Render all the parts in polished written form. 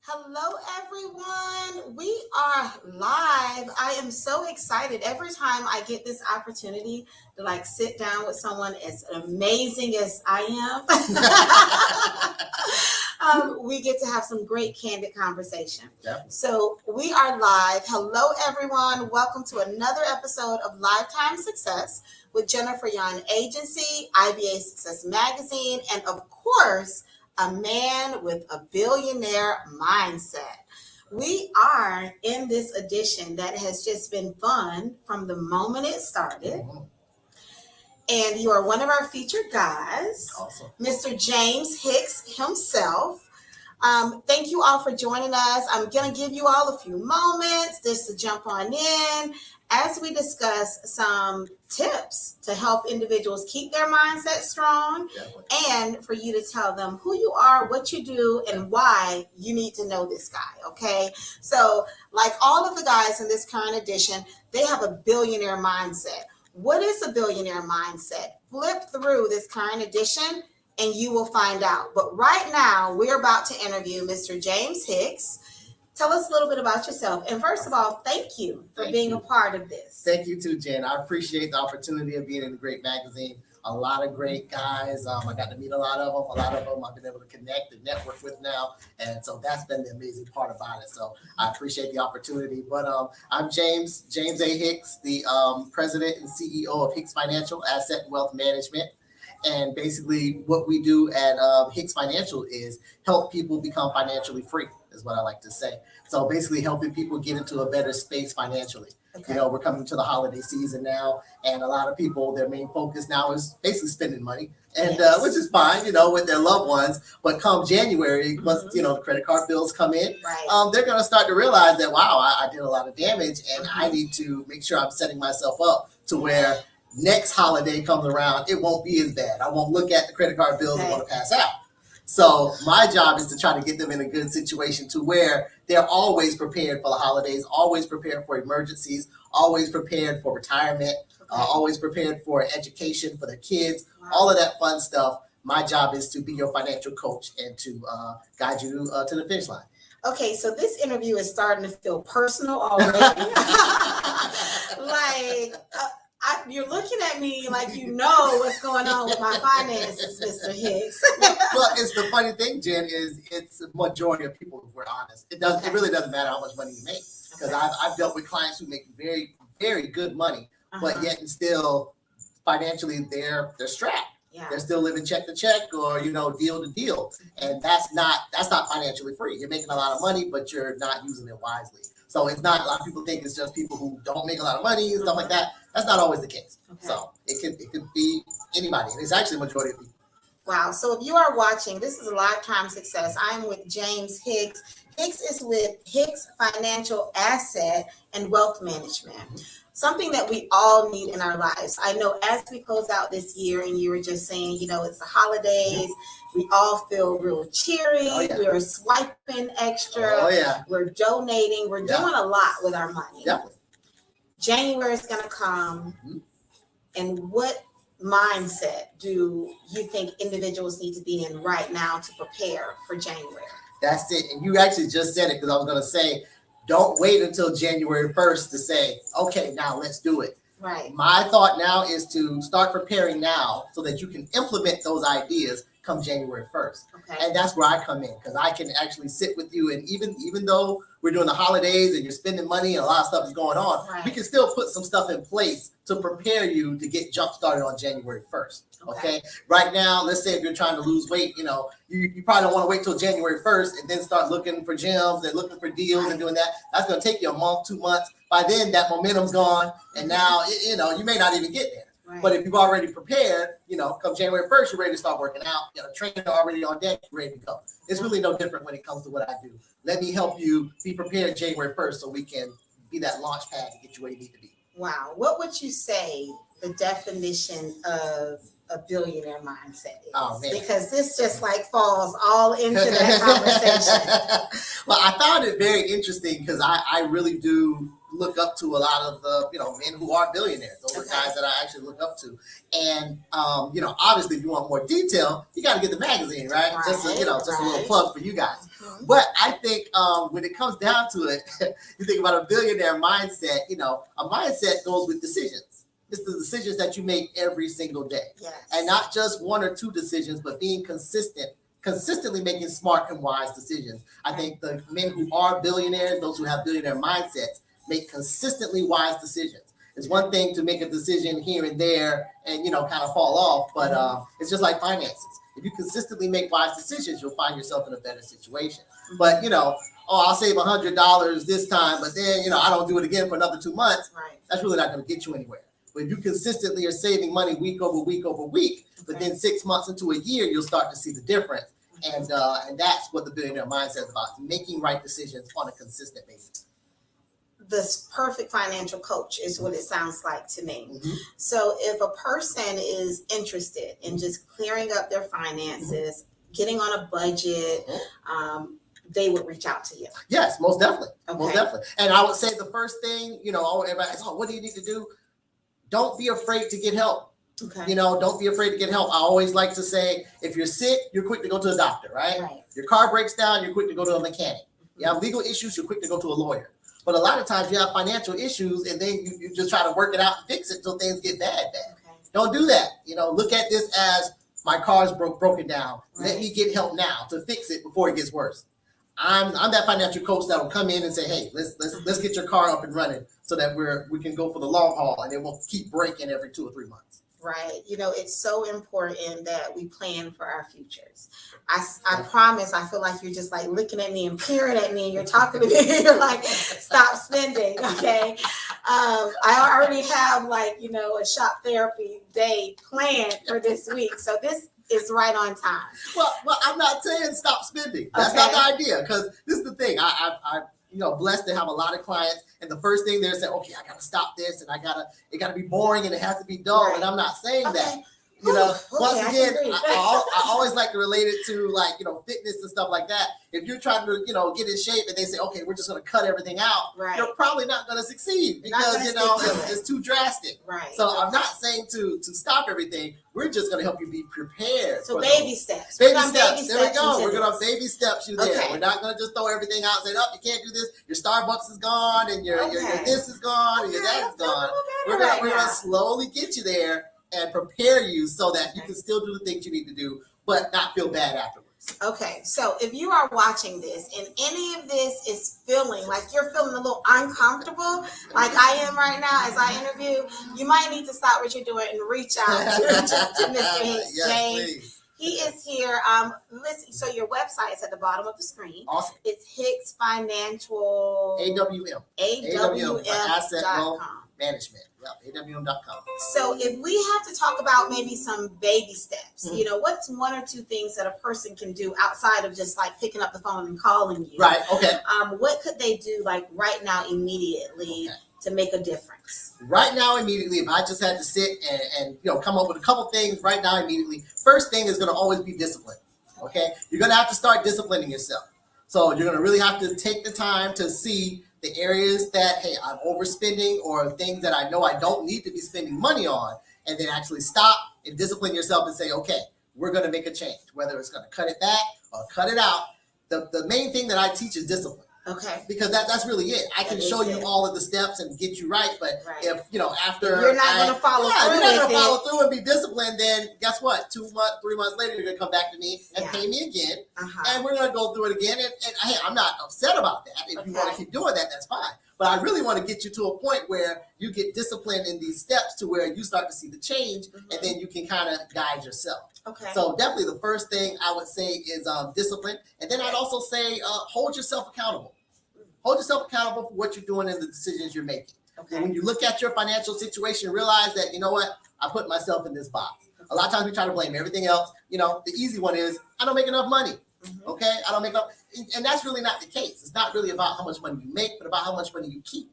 Hello, everyone. We are live. I am so excited every time I get this opportunity to sit down with someone as amazing as I am. We get to have some great candid conversation. Yeah. So we are live. Hello, everyone. Welcome to another episode of Lifetime Success with Jennifer Yon Agency, IBA Success Magazine, and of course, a man with a billionaire mindset. We are in this edition that has just been fun from the moment it started. And you are one of our featured guys, Awesome. Mr. James Hicks himself. Thank you all for joining us. I'm going to give you all a few moments just to jump on in as we discuss some tips to help individuals keep their mindset strong. Definitely. And for you to tell them who you are, what you do, and why you need to know this guy, okay? So like all of the guys in this current edition, they have a billionaire mindset. What is a billionaire mindset? Flip through this current edition and you will find out. But right now, we're about to interview Mr. James Hicks. Tell us a little bit about yourself. And first of all, thank you for being a part of this. Thank you too, Jen. I appreciate the opportunity of being in a great magazine. A lot of great guys. I got to meet a lot of them. A lot of them I've been able to connect and network with now. And so that's been the amazing part about it. So I appreciate the opportunity. But I'm James A. Hicks, the president and CEO of Hicks Financial, Asset and Wealth Management. And basically what we do at Hicks Financial is help people become financially free, is what I like to say. So basically helping people get into a better space financially. Okay. You know, we're coming to the holiday season now, and a lot of people, their main focus now is basically spending money, and Yes. Which is fine, with their loved ones. But come January, once the credit card bills come in, Right. they're going to start to realize that, wow, I did a lot of damage, and I need to make sure I'm setting myself up to where next holiday comes around, it won't be as bad. I won't look at the credit card bills and want to pass out. So my job is to try to get them in a good situation to where they're always prepared for the holidays, always prepared for emergencies, always prepared for retirement, always prepared for education for their kids, all of that fun stuff. My job is to be your financial coach and to guide you to the finish line. Okay, so this interview is starting to feel personal already. You're looking at me like you know what's going on with my finances, Mr. Hicks. Well, it's the funny thing, Jen, is it's the majority of people, if we're honest. It really doesn't matter how much money you make. Because I've dealt with clients who make very, very good money, but yet and still financially they're strapped. Yeah. They're still living check to check or deal to deal. And that's not financially free. You're making a lot of money, but you're not using it wisely. So it's not, a lot of people think it's just people who don't make a lot of money and stuff like that. That's not always the case. Okay. So it could be anybody. And it's actually a majority of people. Wow. So if you are watching, this is a Lifetime Success. I'm with James Hicks. Hicks is with Hicks Financial Asset and Wealth Management. Something that we all need in our lives. I know as we close out this year, and you were just saying, it's the holidays, we all feel real cheery. Oh, yeah. We're swiping extra. Oh, yeah. We're donating. We're doing a lot with our money. Definitely. January is going to come. And what mindset do you think individuals need to be in right now to prepare for January? That's it. And you actually just said it, because I was going to say, don't wait until January 1st to say, okay, now let's do it. Right. My thought now is to start preparing now so that you can implement those ideas come January 1st. Okay. And that's where I come in, because I can actually sit with you. And even though we're doing the holidays and you're spending money and a lot of stuff is going on, we can still put some stuff in place to prepare you to get jump started on January 1st. Okay. Right now, let's say if you're trying to lose weight, you probably don't want to wait till January 1st and then start looking for gyms and looking for deals and doing that. That's going to take you a month, 2 months. By then, that momentum's gone. And now, you may not even get there. Right. But if you've already prepared, come January 1st, you're ready to start working out. Trainer already on deck, you're ready to go. It's really no different when it comes to what I do. Let me help you be prepared January 1st so we can be that launch pad to get you where you need to be. Wow. What would you say the definition of a billionaire mindset is? Oh, man. Because this just falls all into that conversation. Well, I found it very interesting because I really do look up to a lot of the, men who are billionaires. Those are Okay. guys that I actually look up to. And, obviously if you want more detail, you got to get the magazine, right? Just a little plug for you guys. Mhm. But I think when it comes down to it, you think about a billionaire mindset, a mindset goes with decisions. It's the decisions that you make every single day. Yes. And not just one or two decisions, but being consistently making smart and wise decisions. I think the men who are billionaires, those who have billionaire mindsets, make consistently wise decisions. It's one thing to make a decision here and there and, kind of fall off, but it's just like finances. If you consistently make wise decisions, you'll find yourself in a better situation. But, I'll save $100 this time, but then, I don't do it again for another 2 months. Right. That's really not going to get you anywhere. But if you consistently are saving money week over week over week, but then 6 months into a year, you'll start to see the difference. And that's what the billionaire mindset is about, making right decisions on a consistent basis. This perfect financial coach is what it sounds like to me. Mm-hmm. So if a person is interested in just clearing up their finances, getting on a budget, they would reach out to you. Yes, most definitely. Okay. Most definitely. And I would say the first thing, everybody says, what do you need to do? Don't be afraid to get help. Okay. Don't be afraid to get help. I always like to say, if you're sick, you're quick to go to a doctor, right? Your car breaks down, you're quick to go to a mechanic. You have legal issues, you're quick to go to a lawyer. But a lot of times you have financial issues and then you just try to work it out and fix it until things get bad. Okay. Don't do that. Look at this as my car's broken down. Right. Let me get help now to fix it before it gets worse. I'm that financial coach that will come in and say, hey, let's get your car up and running so that we can go for the long haul and it won't keep breaking every 2 or 3 months. Right. It's so important that we plan for our futures. I promise, I feel like you're just like looking at me and peering at me and you're talking to me and you're like, stop spending. Okay. I already have a shop therapy day planned for this week. So this is right on time. Well, I'm not saying stop spending. That's not the idea, because this is the thing. I'm blessed to have a lot of clients, and the first thing they're saying, okay, I gotta stop this, and it gotta be boring, and it has to be dull. Right. And I'm not saying that. Once again, I always like to relate it to fitness and stuff like that. If you're trying to get in shape and they say, okay, we're just going to cut everything out, right, you're probably not going to succeed because it's too drastic. Right. So I'm not saying to stop everything. We're just going to help you be prepared. So baby steps. Baby steps. There we go. We're going to baby steps you there. Okay. We're not going to just throw everything out and say, oh, you can't do this. Your Starbucks is gone, and your this is gone, and your that is gone. We're going to slowly get you there and prepare you so that you can still do the things you need to do, but not feel bad afterwards. Okay, so if you are watching this and any of this is feeling like you're feeling a little uncomfortable, like I am right now as I interview, you might need to stop what you're doing and reach out to Mr. Hicks. Yes, James. please. He is here. Listen, so your website is at the bottom of the screen. Awesome. It's Hicks Financial. AWM. Asset Wealth Management. Yep, AWM.com. So if we have to talk about maybe some baby steps, what's one or two things that a person can do outside of just picking up the phone and calling you? Right. Okay. What could they do right now immediately to make a difference? Right now, immediately, if I just had to sit and come up with a couple things right now, immediately, first thing is going to always be discipline. Okay. You're going to have to start disciplining yourself. So you're going to really have to take the time to see the areas that, hey, I'm overspending or things that I know I don't need to be spending money on, and then actually stop and discipline yourself and say, okay, we're going to make a change, whether it's going to cut it back or cut it out. The main thing that I teach is discipline. Okay. Because that's really it. I can show you all of the steps and get you right, but if after you're not going to follow through, you're not going to follow through and be disciplined, then guess what? 2 months, 3 months later, you're going to come back to me and pay me again, and we're going to go through it again. And hey, I'm not upset about that. If you want to keep doing that, that's fine. But I really want to get you to a point where you get disciplined in these steps to where you start to see the change, and then you can kind of guide yourself. Okay. So definitely the first thing I would say is discipline, and then I'd also say hold yourself accountable. Hold yourself accountable for what you're doing and the decisions you're making. Okay. When you look at your financial situation, realize that, I put myself in this box. A lot of times we try to blame everything else. The easy one is, I don't make enough money. Mm-hmm. Okay? I don't make enough. And that's really not the case. It's not really about how much money you make, but about how much money you keep.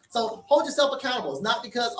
So hold yourself accountable. It's not because,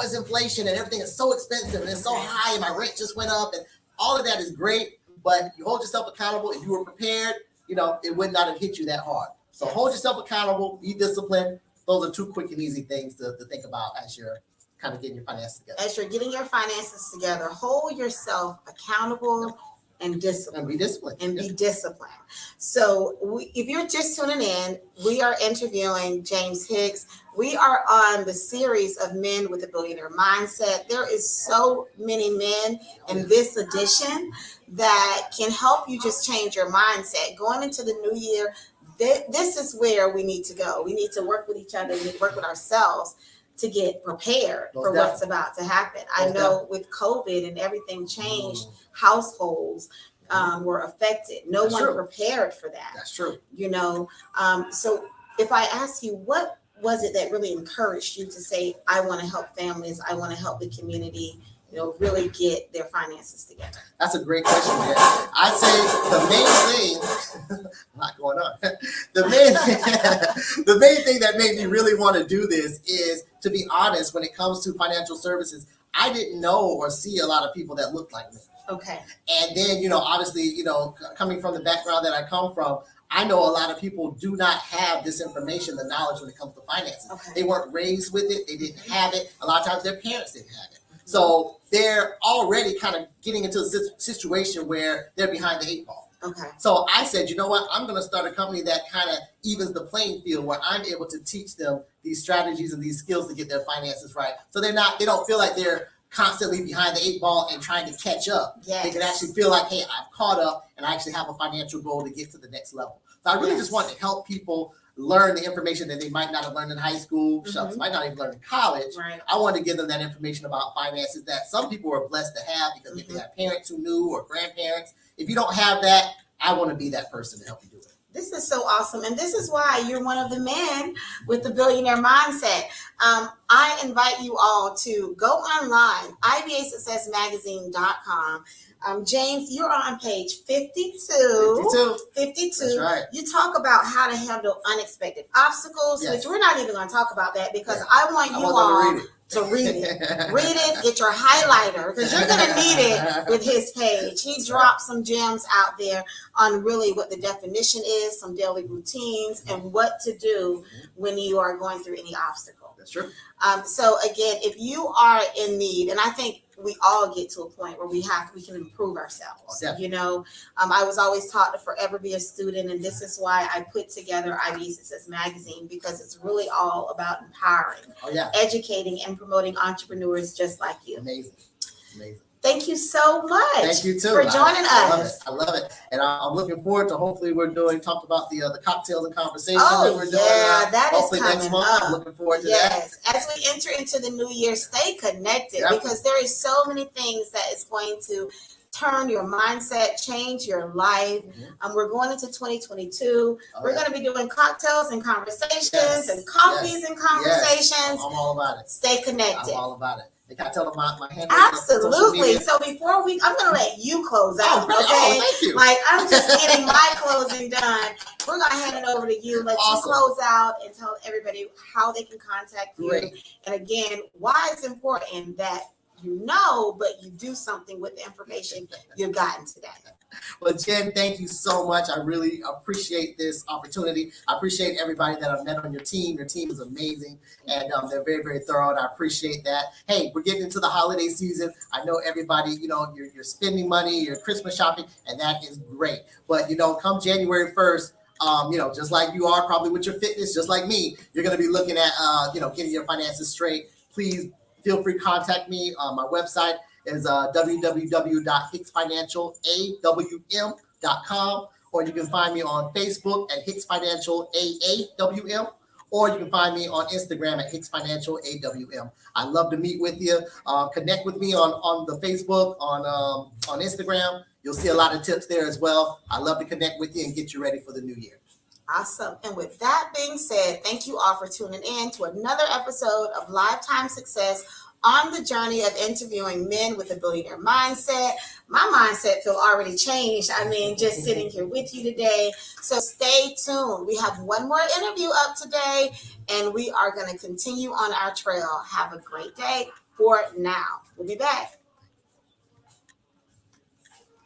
it's inflation and everything is so expensive and it's so high and my rent just went up, and all of that is great, but you hold yourself accountable. If you were prepared, it would not have hit you that hard. So hold yourself accountable, be disciplined, those are two quick and easy things to think about as you're kind of getting your finances together. As you're getting your finances together, hold yourself accountable and disciplined. And be disciplined. And be disciplined. So if you're just tuning in, we are interviewing James Hicks. We are on the series of Men with a Billionaire Mindset. There is so many men in this edition that can help you just change your mindset. Going into the new year, this is where we need to go. We need to work with each other. We need to work with ourselves to get prepared for what's about to happen. I know with COVID and everything changed, households were affected. No one prepared for that. That's true. You know, so if I ask you, what was it that really encouraged you to say, I want to help families, I want to help the community, you know, really get their finances together? That's a great question, man. I'd say the main thing, not going on. The main thing that made me really want to do this is, to be honest, when it comes to financial services, I didn't know or see a lot of people that looked like me. Okay. And then, you know, obviously, you know, coming from the background that I come from, I know a lot of people do not have this information, the knowledge when it comes to finances. Okay. They weren't raised with it. They didn't have it. A lot of times their parents didn't have it. So they're already kind of getting into a situation where they're behind the 8 ball. Okay. So I said, you know what? I'm going to start a company that kind of evens the playing field, where I'm able to teach them these strategies and these skills to get their finances right. So they don't feel like they're constantly behind the 8 ball and trying to catch up. Yes. They can actually feel like, hey, I've caught up and I actually have a financial goal to get to the next level. So I really just want to help people learn the information that they might not have learned in high school, might not even learn in college. Right. I want to give them that information about finances that some people are blessed to have because if they have parents who knew or grandparents. If you don't have that, I want to be that person to help you do it. This is so awesome. And this is why you're one of the men with the Billionaire Mindset. I invite you all to go online, IBA Success Magazine.com. James, you're on page 52. 52. That's right. You talk about how to handle unexpected obstacles, which we're not even going to talk about that because I want you all to read it. Read it, get your highlighter, because you're going to need it with his page. He dropped some gems out there on really what the definition is, some daily routines, and what to do when you are going through any obstacle. That's true. So again, if you are in need, and I think we all get to a point where we can improve ourselves. You know, I was always taught to forever be a student, and this is why I put together IBA Success Magazine, because it's really all about empowering, educating, and promoting entrepreneurs just like you. Amazing. Thank you so much. Thank you too for joining us. I love it. And I'm looking forward to, hopefully talked about the cocktails and conversations that we're doing. That is hopefully coming next month. up. I'm looking forward to that. As we enter into the new year, stay connected because there is so many things that is going to turn your mindset, change your life. We're going into 2022. We're going to be doing cocktails and conversations and coffees and conversations. I'm all about it. Stay connected. I'm all about it. Can I tell them my handle? Absolutely. So before I'm going to let you close out. Really? Okay. Thank you. Like, I'm just getting my closing done. We're going to hand it over to you. Let you close out and tell everybody how they can contact you. And again, why it's important that you know, but you do something with the information you've gotten today. Well, Jen, thank you so much. I really appreciate this opportunity. I appreciate everybody that I've met on your team. Your team is amazing, and they're very, very thorough, and I appreciate that. Hey, we're getting into the holiday season. I know everybody, you're spending money, you're Christmas shopping, and that is great. But, come January 1st, just like you are probably with your fitness, just like me, you're going to be looking at, getting your finances straight. Please feel free to contact me. My website is www.hicksfinancialawm.com, or you can find me on Facebook at Hicks Financial AAWM, or you can find me on Instagram at Hicks Financial AWM. I'd love to meet with you. Connect with me on the Facebook, on Instagram. You'll see a lot of tips there as well. I'd love to connect with you and get you ready for the new year. Awesome. And with that being said, thank you all for tuning in to another episode of Lifetime Success on the journey of interviewing men with a billionaire mindset. My mindset feel already changed. Just sitting here with you today. So stay tuned. We have one more interview up today, and we are going to continue on our trail. Have a great day for now. We'll be back.